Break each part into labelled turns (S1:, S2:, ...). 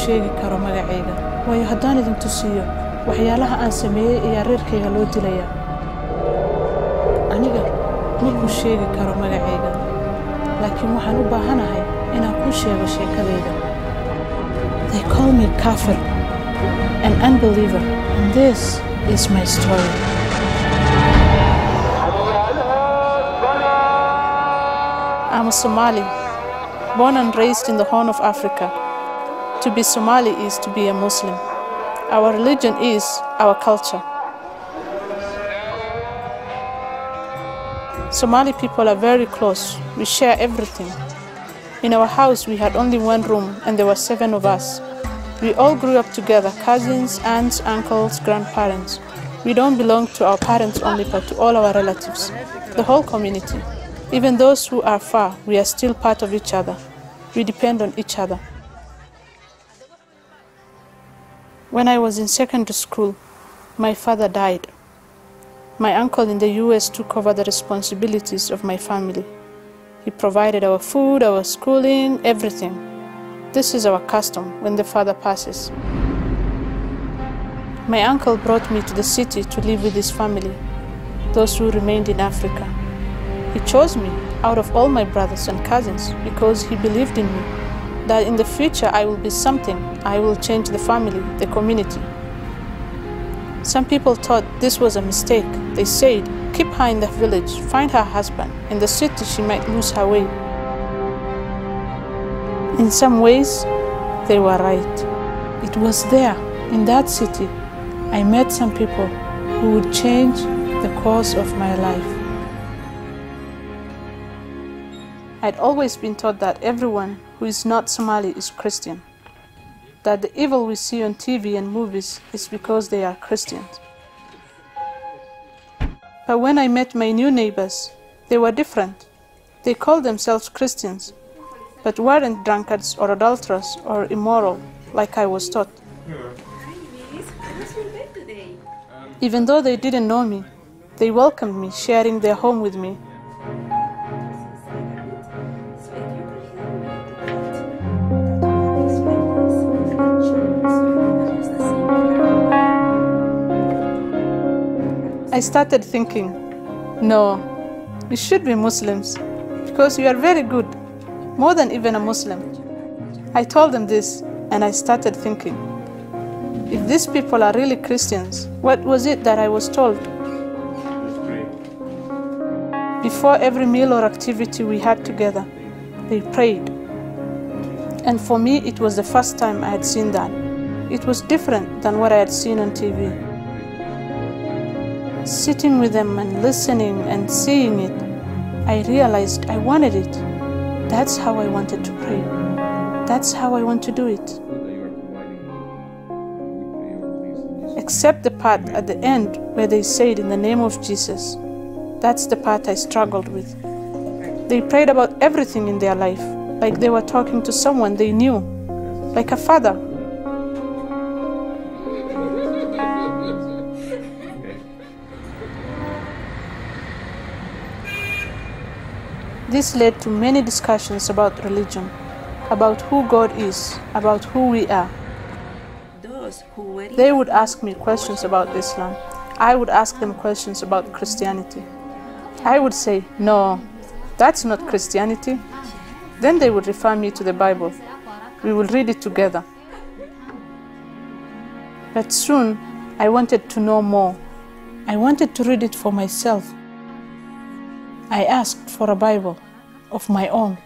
S1: sheegi karo magacayga waayo haddaan idin tusiyo waxyaalaha aan sameeyay ayaa reerkayga loo dilayaa aniga ma ku sheegi karo magacayga laakiin waxaan u baahanahay inaan ku sheego sheekadayda They call me kafir, an unbeliever, and this is my story. I'm a Somali, born and raised in the Horn of Africa. To be Somali is to be a Muslim. Our religion is our culture. Somali people are very close. We share everything. In our house, we had only one room, and there were 7 of us. We all grew up together, cousins, aunts, uncles, grandparents. We don't belong to our parents only, but to all our relatives, the whole community. Even those who are far, we are still part of each other. We depend on each other. When I was in secondary school, my father died. My uncle in the US took over the responsibilities of my family. He provided our food, our schooling, everything. This is our custom when the father passes. My uncle brought me to the city to live with his family, those who remained in Africa. He chose me out of all my brothers and cousins because he believed in me, that in the future I will be something. I will change the family, the community. Some people thought this was a mistake. They said, keep her in the village, find her husband. In the city, she might lose her way. In some ways, they were right. It was there, in that city, I met some people who would change the course of my life. I'd always been taught that everyone who is not Somali is Christian, that the evil we see on TV and movies is because they are Christians. But when I met my new neighbors, they were different. They called themselves Christians, but weren't drunkards or adulterers or immoral like I was taught. Even though they didn't know me, they welcomed me, sharing their home with me. I started thinking, no, we should be Muslims because we are very good, more than even a Muslim. I told them this and I started thinking, if these people are really Christians, what was it that I was told? Before every meal or activity we had together, they prayed. And for me, it was the first time I had seen that. It was different than what I had seen on TV. Sitting with them and listening and seeing it, I realized I wanted it. That's how I wanted to pray. That's how I want to do it. Except the part at the end where they said in the name of Jesus. That's the part I struggled with. They prayed about everything in their life, like they were talking to someone they knew, like a father. This led to many discussions about religion, about who God is, about who we are. They would ask me questions about Islam. I would ask them questions about Christianity. I would say, no, that's not Christianity. Then they would refer me to the Bible. We will read it together. But soon, I wanted to know more. I wanted to read it for myself. I asked for a Bible of my own.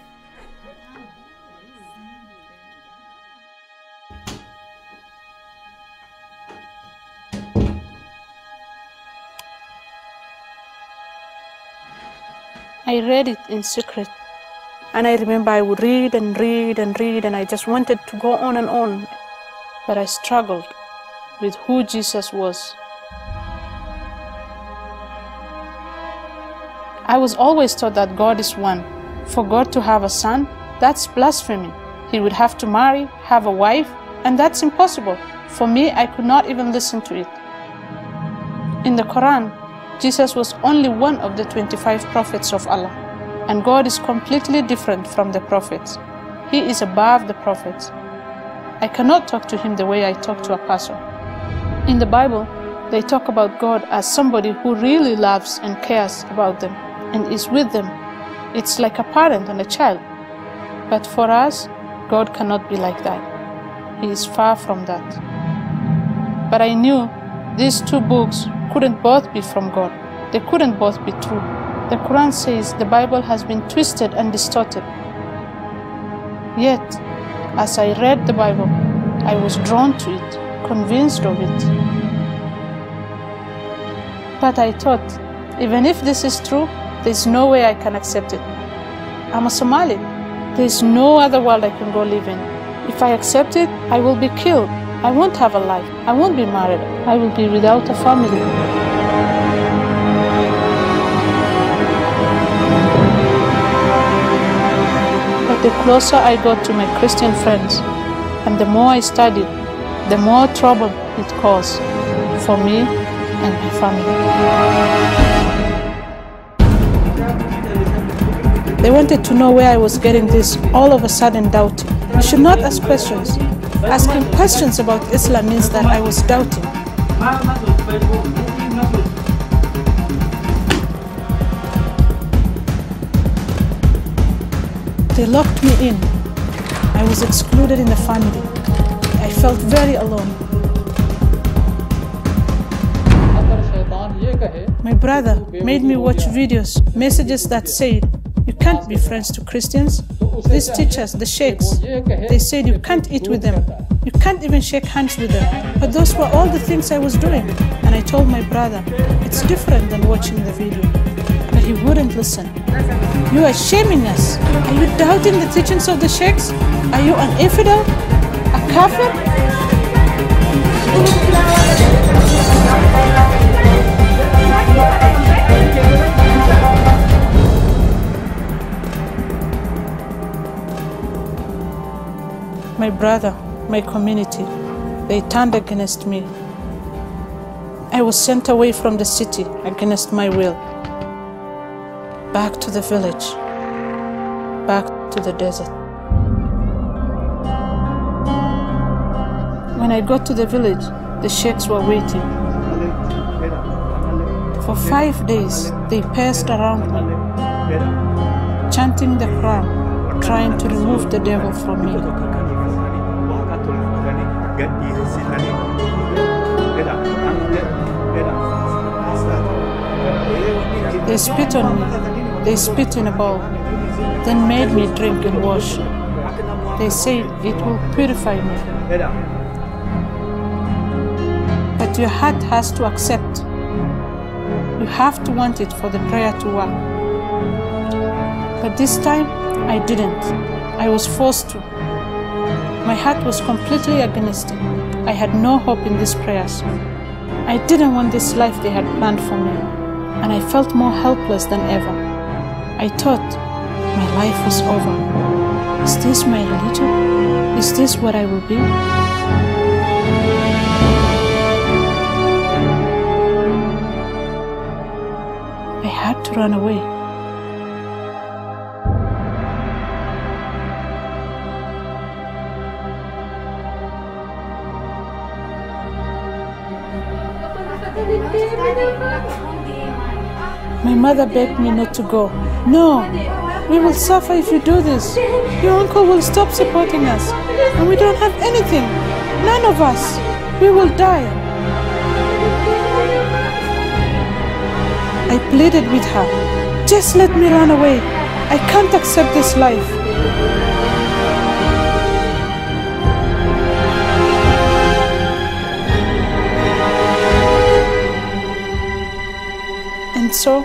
S1: I read it in secret. And I remember I would read and read and read, and I just wanted to go on and on. But I struggled with who Jesus was. I was always taught that God is one. For God to have a son, that's blasphemy. He would have to marry, have a wife, and that's impossible. For me, I could not even listen to it. In the Quran, Jesus was only one of the 25 prophets of Allah, and God is completely different from the prophets. He is above the prophets. I cannot talk to him the way I talk to a pastor. In the Bible, they talk about God as somebody who really loves and cares about them and is with them. It's like a parent and a child. But for us, God cannot be like that. He is far from that. But I knew these two books couldn't both be from God. They couldn't both be true. The Quran says the Bible has been twisted and distorted. Yet, as I read the Bible, I was drawn to it, convinced of it. But I thought, even if this is true, there's no way I can accept it. I'm a Somali. There's no other world I can go live in. If I accept it, I will be killed. I won't have a life. I won't be married. I will be without a family. But the closer I got to my Christian friends, and the more I studied, the more trouble it caused for me and my family. They wanted to know where I was getting this all of a sudden doubt. You should not ask questions. Asking questions about Islam means that I was doubting. They locked me in. I was excluded in the family. I felt very alone. My brother made me watch videos, messages that said, "You can't be friends to Christians." These teachers, the sheikhs, they said you can't eat with them. You can't even shake hands with them. But those were all the things I was doing. And I told my brother, it's different than watching the video. But he wouldn't listen. You are shaming us. Are you doubting the teachings of the sheikhs? Are you an infidel? A kafir? My brother, my community, they turned against me. I was sent away from the city against my will. Back to the village, back to the desert. When I got to the village, the sheikhs were waiting. For 5 days, they passed around me, chanting the Quran, trying to remove the devil from me. They spit on me, they spit in a bowl, then made me drink and wash. They said it will purify me. But your heart has to accept. You have to want it for the prayer to work. But this time, I didn't. I was forced to. My heart was completely against it. I had no hope in these prayers. I didn't want this life they had planned for me, and I felt more helpless than ever. I thought my life was over. Is this my religion? Is this what I will be? I had to run away. My mother begged me not to go. No, we will suffer if you do this. Your uncle will stop supporting us, and we don't have anything. None of us. We will die. I pleaded with her. Just let me run away. I can't accept this life. And so,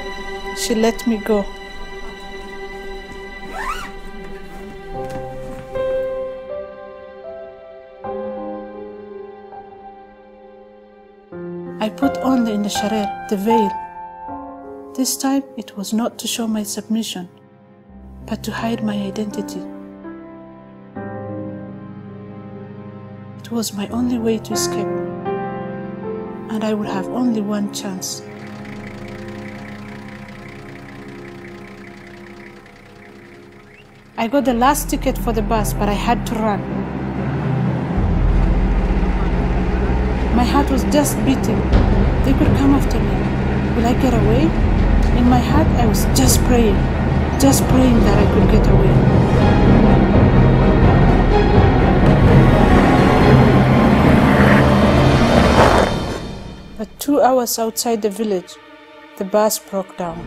S1: she let me go. I put on the sharer, the veil. This time, it was not to show my submission, but to hide my identity. It was my only way to escape, and I would have only one chance. I got the last ticket for the bus, but I had to run. My heart was just beating. They could come after me. Will I get away? In my heart, I was just praying that I could get away. But 2 hours outside the village, the bus broke down.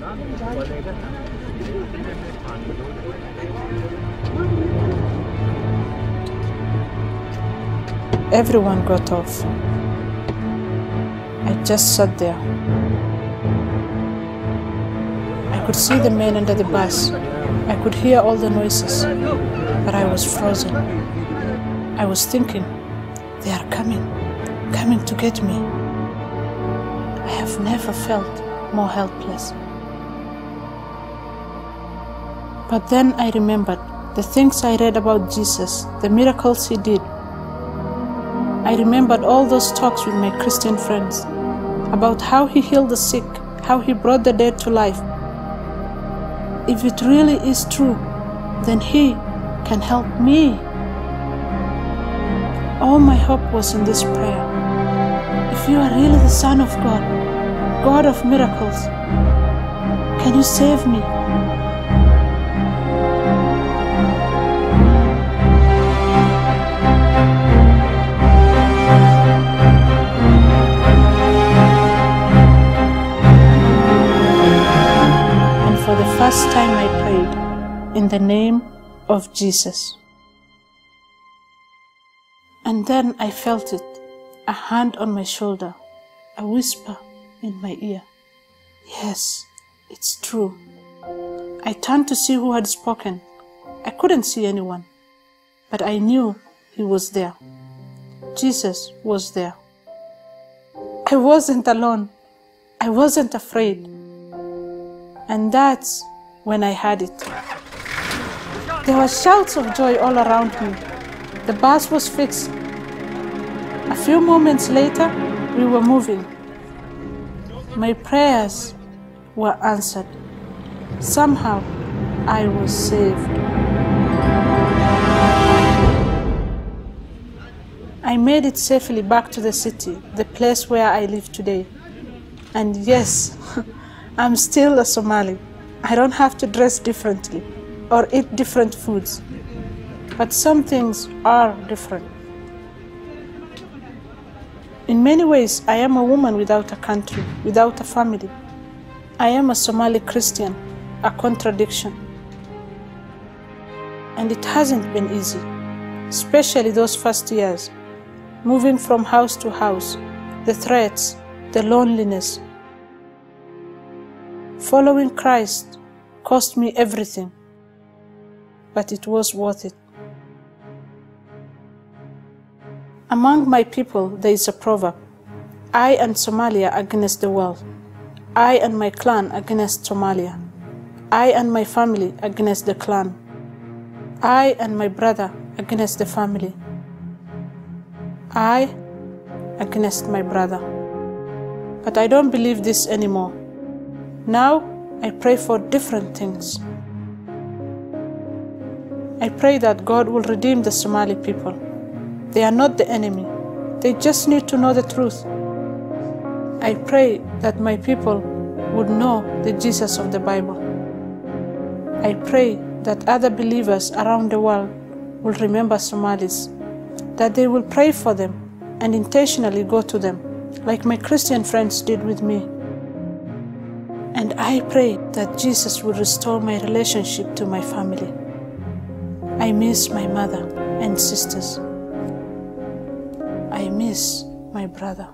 S1: Everyone got off. I just sat there. I could see the men under the bus. I could hear all the noises, but I was frozen. I was thinking, they are coming to get me. I have never felt more helpless. But then I remembered the things I read about Jesus, the miracles he did. I remembered all those talks with my Christian friends about how he healed the sick, how he brought the dead to life. If it really is true, then he can help me. All my hope was in this prayer. If you are really the Son of God, God of miracles, can you save me? For the first time I prayed in the name of Jesus. And then I felt it, a hand on my shoulder, a whisper in my ear. Yes, it's true. I turned to see who had spoken. I couldn't see anyone, but I knew he was there. Jesus was there. I wasn't alone. I wasn't afraid. And that's when I had it. There were shouts of joy all around me. The bus was fixed. A few moments later, we were moving. My prayers were answered. Somehow, I was saved. I made it safely back to the city, the place where I live today. And yes, I'm still a Somali. I don't have to dress differently or eat different foods. But some things are different. In many ways, I am a woman without a country, without a family. I am a Somali Christian, a contradiction. And it hasn't been easy, especially those first years, moving from house to house, the threats, the loneliness. Following Christ cost me everything, but it was worth it. Among my people, there is a proverb: I and Somalia against the world. I and my clan against Somalia. I and my family against the clan. I and my brother against the family. I against my brother. But I don't believe this anymore. Now I pray for different things. I pray that God will redeem the Somali people. They are not the enemy. They just need to know the truth. I pray that my people would know the Jesus of the Bible. I pray that other believers around the world will remember Somalis, that they will pray for them and intentionally go to them, like my Christian friends did with me. And I pray that Jesus will restore my relationship to my family. I miss my mother and sisters. I miss my brother.